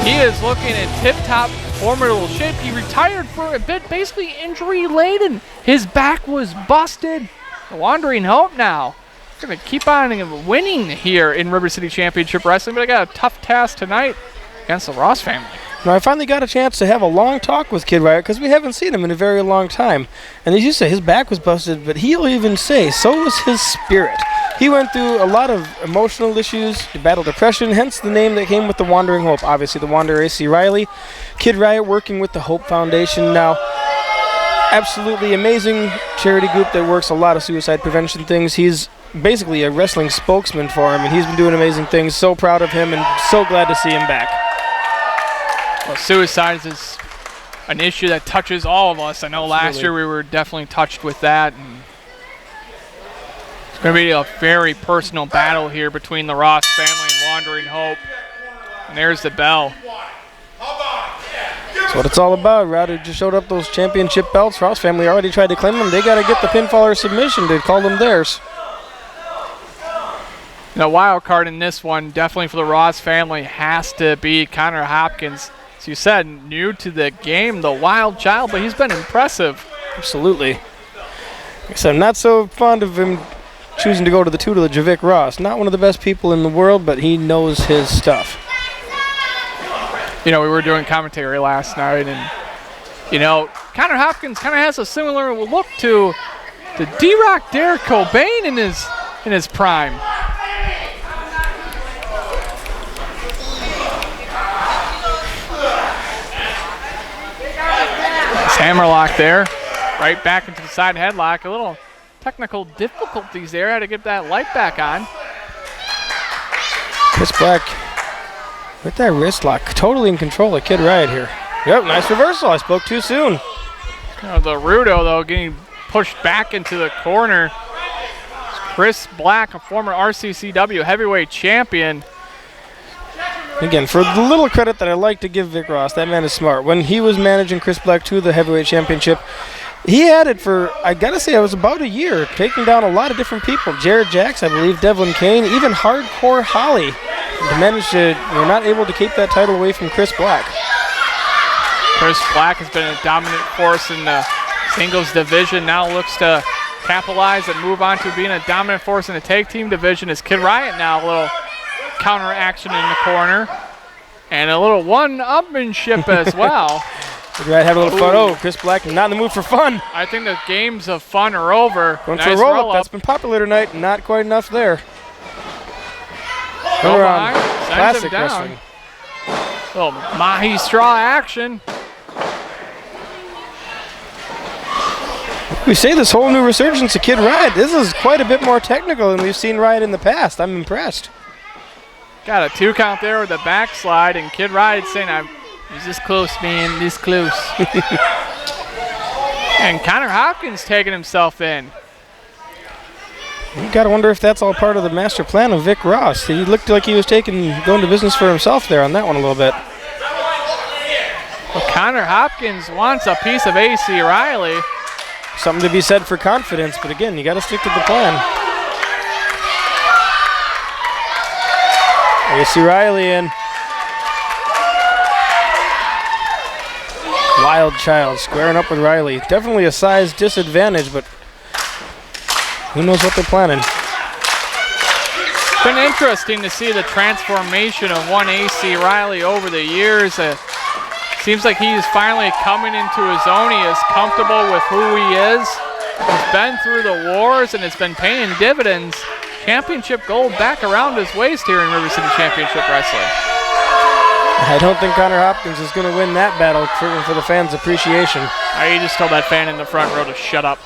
He is looking in tip-top formidable shape. He retired for a bit, basically injury-laden. His back was busted. The Wandering Hope now going to keep on winning here in River City Championship Wrestling, but I got a tough task tonight against the Ross family. Now, I finally got a chance to have a long talk with Kid Riot because we haven't seen him in a very long time. And as you say, his back was busted, but he'll even say so was his spirit. He went through a lot of emotional issues. He battled depression, hence the name that came with the Wandering Hope. Obviously, the Wanderer A.C. Riley. Kid Riot working with the Hope Foundation now. Absolutely amazing charity group that works a lot of suicide prevention things. He's basically a wrestling spokesman for him, and he's been doing amazing things. So proud of him and so glad to see him back. Well, suicide is an issue that touches all of us. I know last year we were definitely touched with that. And it's going to be a very personal battle here between the Ross family and Wandering Hope. And there's the bell. That's what it's all about. Ryder just showed up those championship belts. Ross family already tried to claim them. They got to get the pinfall or submission to call them theirs. The wild card in this one, definitely for the Ross family, has to be Connor Hopkins. As you said, new to the game, the wild child, but he's been impressive. Absolutely. Like I said, I'm not so fond of him choosing to go to the tutelage of Vic Ross. Not one of the best people in the world, but he knows his stuff. You know, we were doing commentary last night, and, you know, Connor Hopkins kind of has a similar look to D-Rock Derek Cobain in his prime. Hammerlock there, right back into the side headlock. A little technical difficulties there. Had to get that light back on. Chris Black with that wrist lock, totally in control of Kid Riot here. Yep, nice reversal. I spoke too soon. The Rudo, though, getting pushed back into the corner. Chris Black, a former RCCW heavyweight champion. Again, for the little credit that I like to give Vic Ross, that man is smart. When he was managing Chris Black to the heavyweight championship, he had it for, I gotta say, it was about a year, taking down a lot of different people. Jared Jacks, I believe, Devlin Kane, even Hardcore Holly. To manage to, you're not able to keep that title away from Chris Black. Chris Black has been a dominant force in the singles division. Now looks to capitalize and move on to being a dominant force in the tag team division. As Kid Riot now a little counter action in the corner and a little one-upmanship as well. Kid Riot had a little fun. Oh, Chris Black not in the mood for fun. I think the games of fun are over. Going for a roll-up. That's been popular tonight. Not quite enough there. Go behind, classic wrestling. Little Mahi straw action. We say this whole new resurgence of Kid Riot. This is quite a bit more technical than we've seen Riot in the past. I'm impressed. Got a 2 count there with the backslide, and Kid Riot saying, he's this close, man, this close. And Connor Hopkins taking himself in. You got to wonder if that's all part of the master plan of Vic Ross. He looked like he was going to business for himself there on that one a little bit. Well, Connor Hopkins wants a piece of A.C. Riley. Something to be said for confidence, but again, you got to stick to the plan. A.C. Riley in. Wild child squaring up with Riley. Definitely a size disadvantage, but who knows what they're planning. It's been interesting to see the transformation of one A.C. Riley over the years. Seems like he's finally coming into his own. He is comfortable with who he is. He's been through the wars and it's been paying dividends. Championship gold back around his waist here in River City Championship Wrestling. I don't think Connor Hopkins is going to win that battle for the fans' appreciation. You just told that fan in the front row to shut up.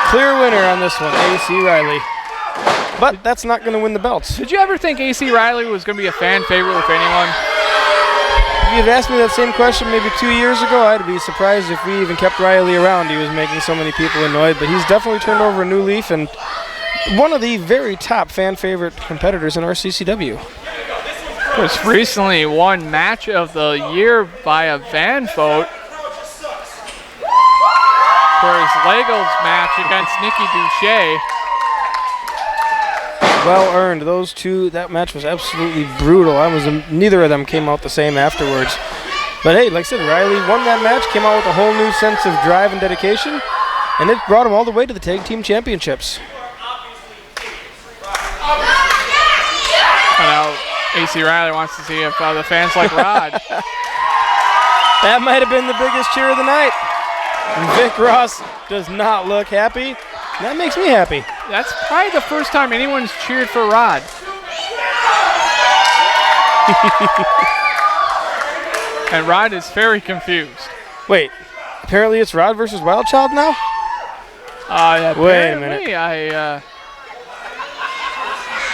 Clear winner on this one, A.C. Riley. But that's not going to win the belts. Did you ever think A.C. Riley was going to be a fan favorite with anyone? If you'd asked me that same question maybe 2 years ago, I'd be surprised if we even kept Riley around. He was making so many people annoyed, but he's definitely turned over a new leaf and one of the very top fan favorite competitors in RCCW. Was recently won match of the year by a van vote for his Legos match against Nikki Duche. well earned. Those two, that match was absolutely brutal. Neither of them came out the same afterwards. But hey, like I said, Riley won that match, came out with a whole new sense of drive and dedication, and it brought him all the way to the tag team championships. And now AC Riley wants to see if the fans like Rod. That might have been the biggest cheer of the night. Vic Ross does not look happy. That makes me happy. That's probably the first time anyone's cheered for Rod. And Rod is very confused. Wait, apparently it's Rod versus Wild Child now? Wait a minute.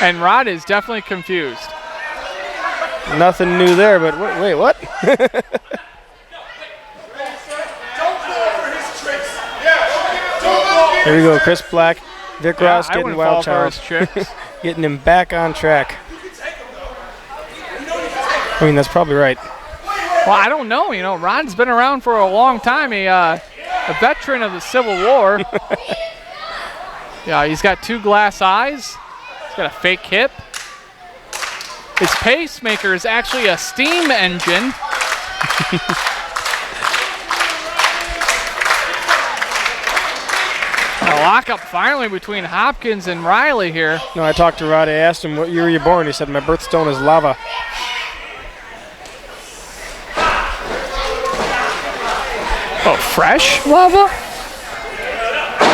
And Rod is definitely confused. Nothing new there, but wait, what? Here we go, Chris Black, Vic Ross getting Wild Child, getting him back on track. I mean, that's probably right. Well, I don't know. You know, Rod's been around for a long time. A veteran of the Civil War. Yeah, he's got 2 glass eyes. He's got a fake hip. His pacemaker is actually a steam engine. A lockup finally between Hopkins and Riley here. No, I talked to Rod. I asked him, what year were you born? He said, my birthstone is lava. Oh, fresh lava?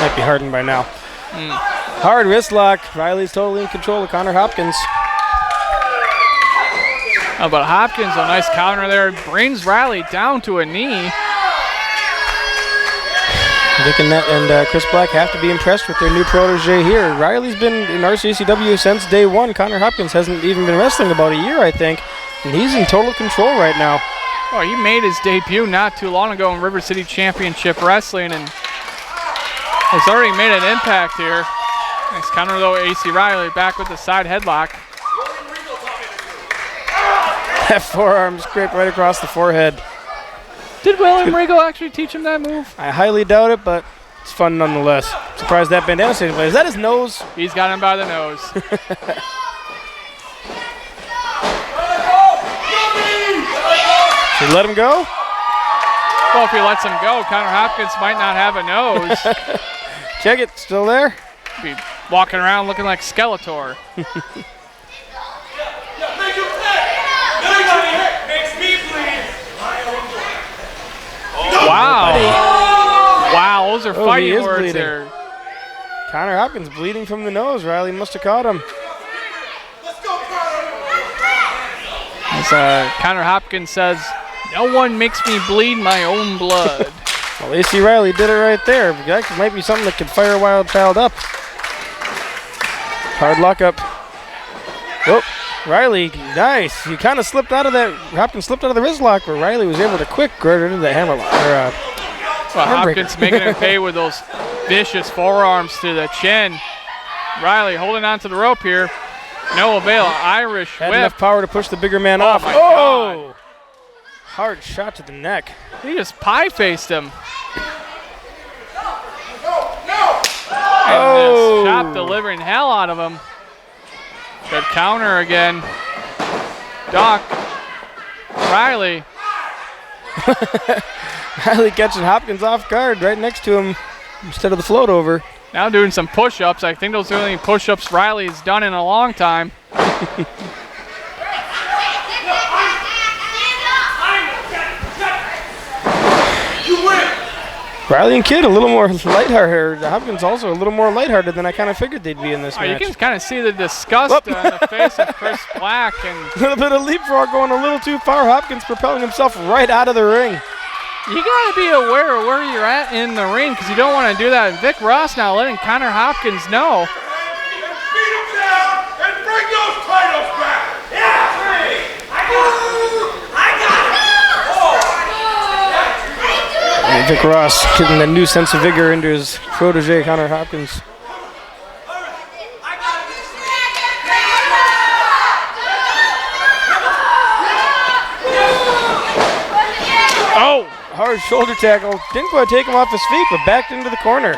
Might be hardened by now. Hard wrist lock. Riley's totally in control of Connor Hopkins. Oh, but Hopkins, a nice counter there, brings Riley down to a knee. Vic and Chris Black have to be impressed with their new protege here. Riley's been in RCCW since day one. Connor Hopkins hasn't even been wrestling about a year, I think, and he's in total control right now. Oh, he made his debut not too long ago in River City Championship Wrestling and has already made an impact here. Nice counter though, AC Riley back with the side headlock. That forearm scraped right across the forehead. Did William Regal actually teach him that move? I highly doubt it, but it's fun nonetheless. Surprised that bandana stayed in place. Is that his nose? He's got him by the nose. Should he let him go? Well, if he lets him go, Connor Hopkins might not have a nose. Check it, still there? Be walking around looking like Skeletor. Wow. Wow, those are fighting words bleeding. there. Connor Hopkins bleeding from the nose. Riley must have caught him. As Connor Hopkins says, no one makes me bleed my own blood. Well, AC Riley did it right there. That might be something that could fire Wild Child up. Hard lockup. Oh, Riley, nice. He kind of slipped out of that. Hopkins slipped out of the wrist lock, but Riley was able to quick get into the hammer lock. Well, Hopkins making him pay with those vicious forearms to the chin. Riley holding on to the rope here. No avail. Irish Had whip. enough power to push the bigger man off. My God. Hard shot to the neck. He just pie-faced him. And Oh. this shot delivering hell out of him. Good counter again. Doc. Riley. Riley catching Hopkins off guard right next to him instead of the float over. Now doing some push-ups. I think those are the only push-ups Riley's done in a long time. Riley and Kidd a little more lighthearted. Hopkins also a little more lighthearted than I kind of figured they'd be in this match. You can kind of see the disgust on the face of Chris Black. And A little bit of leapfrog going a little too far. Hopkins propelling himself right out of the ring. you got to be aware of where you're at in the ring because you don't want to do that. And Vic Ross now letting Connor Hopkins know. Beat him down and bring those titles back. Yeah, I got it. And Vic Ross getting a new sense of vigor into his protege, Connor Hopkins. Hard shoulder tackle. Didn't quite take him off his feet, but backed into the corner.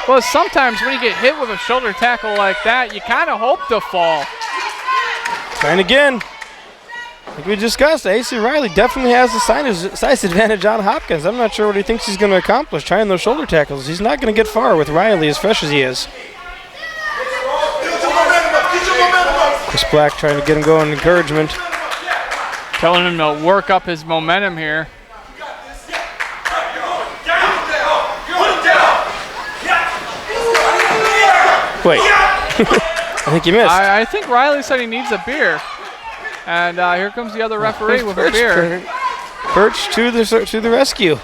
Well, sometimes when you get hit with a shoulder tackle like that, you kind of hope to fall. Trying again. Like we discussed, AC Riley definitely has the size advantage on Hopkins. I'm not sure what he thinks he's going to accomplish trying those shoulder tackles. He's not going to get far with Riley as fresh as he is. Chris Black trying to get him going, encouragement. Telling him to work up his momentum here. Wait, I think you missed. I think Riley said he needs a beer. And here comes the other referee with a beer. Birch to the rescue.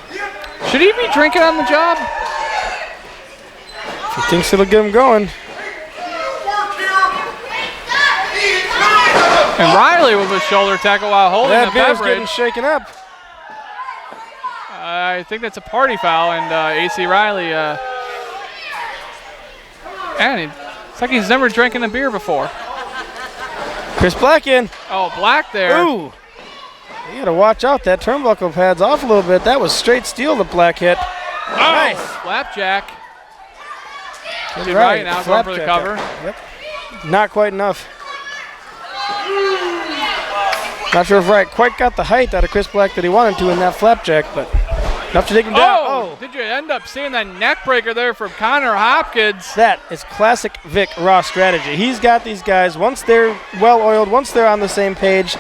Should he be drinking on the job? If he thinks it'll get him going. And Riley with a shoulder tackle while holding the That beer's beverage. getting shaken up. I think that's a party foul, and AC Riley, and it's like he's never drinking a beer before. Chris Black in. Oh, Black there. Ooh. You got to watch out. That turnbuckle pad's off a little bit. That was straight steel that Black hit. Oh, Nice. Flapjack. Good Right now, going for the cover. Yep. Not quite enough. Not sure if Wright quite got the height out of Chris Black that he wanted to in that flapjack, but enough to take him down. Oh, did you end up seeing that neck breaker there from Connor Hopkins? That is classic Vic Ross strategy. He's got these guys, once they're well-oiled, once they're on the same page,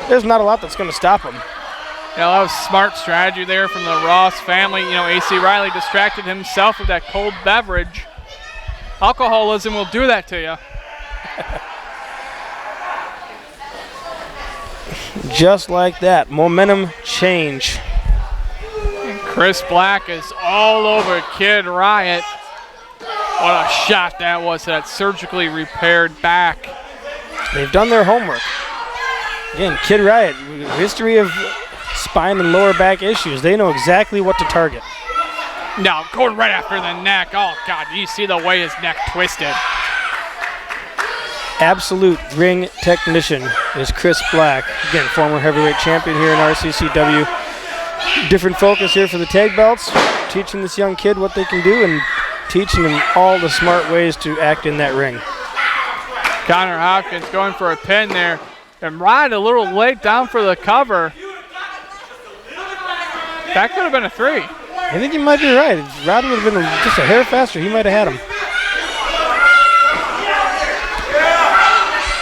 there's not a lot that's going to stop them. Yeah, that was smart strategy there from the Ross family. You know, AC Riley distracted himself with that cold beverage. Alcoholism will do that to you. Just like that, momentum change. And Chris Black is all over Kid Riot. What a shot that was to that surgically repaired back. They've done their homework. Again, Kid Riot, history of spine and lower back issues. They know exactly what to target. No, going right after the neck. Oh, God, you see the way his neck twisted. Absolute ring technician is Chris Black. Again, former heavyweight champion here in RCCW. Different focus here for the tag belts. Teaching this young kid what they can do and teaching him all the smart ways to act in that ring. Connor Hopkins going for a pin there. And Ryan a little late down for the cover. That could have been a 3. I think you might be right. If Rod would have been just a hair faster, he might have had him.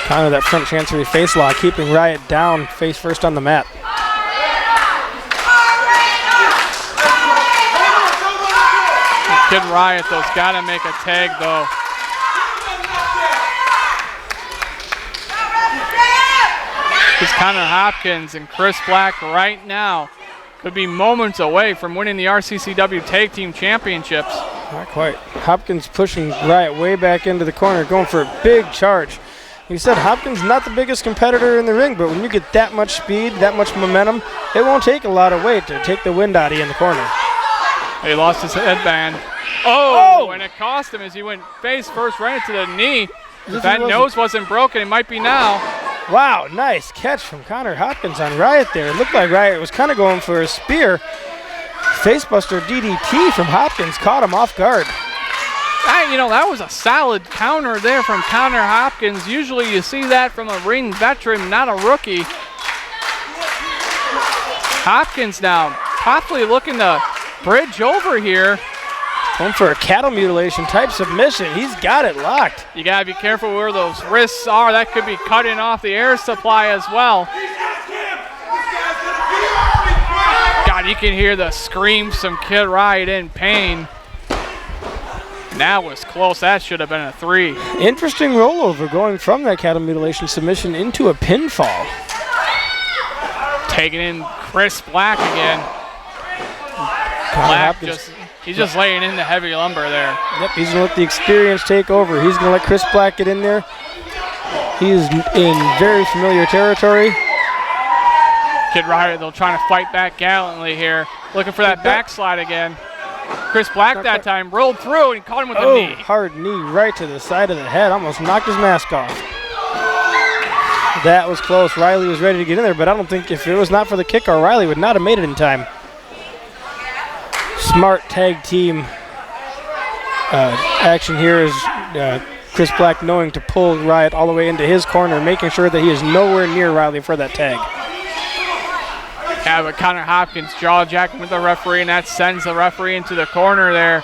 Kind of that front chancery face lock, keeping Riot down face first on the mat. Kid Riot, though, has got to make a tag, though. It's Connor Hopkins and Chris Black right now could be moments away from winning the RCCW Tag Team Championships. Not quite. Hopkins pushing Riot way back into the corner, going for a big charge. Like you said, Hopkins not the biggest competitor in the ring, but when you get that much speed, that much momentum, it won't take a lot of weight to take the wind out of you in the corner. He lost his headband. Oh! And it cost him as he went face first right into the knee. If that nose wasn't broken, it might be now. Wow, nice catch from Connor Hopkins on Riot there. It looked like Riot was kind of going for a spear. Facebuster DDT from Hopkins caught him off guard. You know, that was a solid counter there from Connor Hopkins. Usually you see that from a ring veteran, not a rookie. Hopkins now possibly looking to bridge over here. Going for a cattle mutilation type submission. He's got it locked. You got to be careful where those wrists are. That could be cutting off the air supply as well. God, you can hear the screams from Kid Riot in pain. That was close. That should have been a 3. Interesting rollover going from that cattle mutilation submission into a pinfall. Taking in Chris Black again. Black he's just laying in the heavy lumber there. Yep, he's going to let the experience take over. He's going to let Chris Black get in there. He is in very familiar territory. Kid Riot, though, trying to fight back gallantly here. Looking for that backslide again. Chris Black that time rolled through and caught him with the knee. Hard knee right to the side of the head. Almost knocked his mask off. That was close. Riley was ready to get in there, but I don't think if it was not for the kick, Riley would not have made it in time. Smart tag team action here is Chris Black knowing to pull Riot all the way into his corner, making sure that he is nowhere near Riley for that tag. Yeah, but Connor Hopkins jaw jacking with the referee, and that sends the referee into the corner there.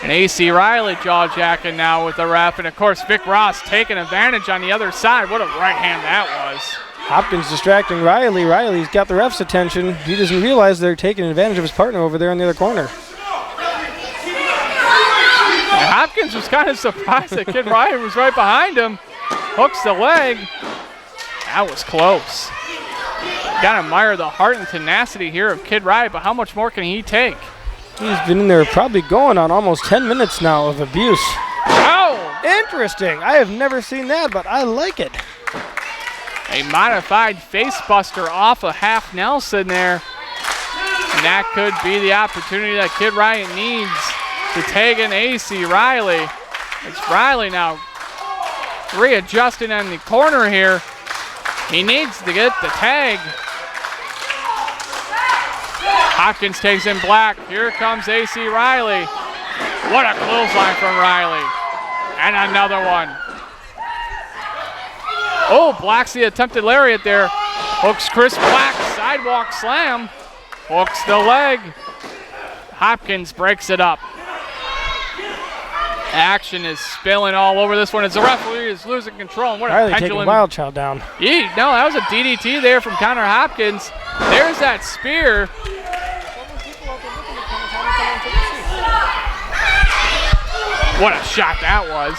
And AC Riley jaw jacking now with the ref, and of course Vic Ross taking advantage on the other side. What a right hand that was. Hopkins distracting Riley. Riley's got the ref's attention. He doesn't realize they're taking advantage of his partner over there in the other corner. And Hopkins was kind of surprised that Kid Ryan was right behind him. Hooks the leg. That was close. Gotta admire the heart and tenacity here of Kid Riot, but how much more can he take? He's been in there probably going on almost 10 minutes now of abuse. Oh! Interesting. I have never seen that, but I like it. A modified face buster off of Half Nelson there. And that could be the opportunity that Kid Riot needs to tag in AC Riley. It's Riley now readjusting in the corner here. He needs to get the tag. Hopkins takes in Black. Here comes AC Riley. What a clothesline from Riley. And another one. Oh, Black's the attempted lariat there. Hooks Chris Black, sidewalk slam. Hooks the leg. Hopkins breaks it up. Action is spilling all over this one as the referee is losing control. And what a Riley pendulum. taking Wild Child down. No, that was a DDT there from Connor Hopkins. There's that spear. What a shot that was.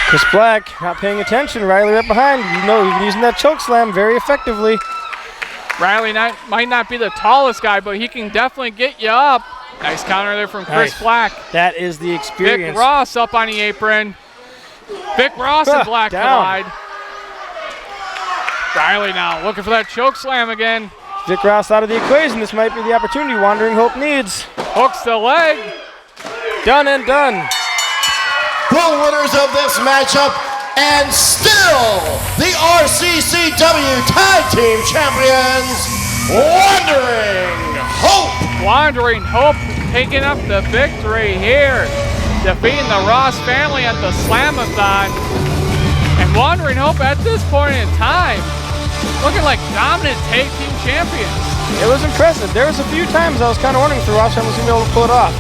Chris Black not paying attention. Riley right behind. You know, he's using that choke slam very effectively. Riley might not be the tallest guy, but he can definitely get you up. Nice counter there from Chris Nice. Black. That is the experience. Vic Ross up on the apron. Vic Ross and Black down. collide. Riley now looking for that choke slam again. Vic Ross out of the equation. This might be the opportunity Wandering Hope needs. Hooks the leg. Done and done. The winners of this matchup, and still the RCCW Tag Team Champions, Wandering Hope. Wandering Hope taking up the victory here, defeating the Ross family at the Slam-a-Thon. And Wandering Hope at this point in time, looking like dominant tag team champions. It was impressive. There was a few times I was kind of wondering if the Ross family was going to be able to pull it off.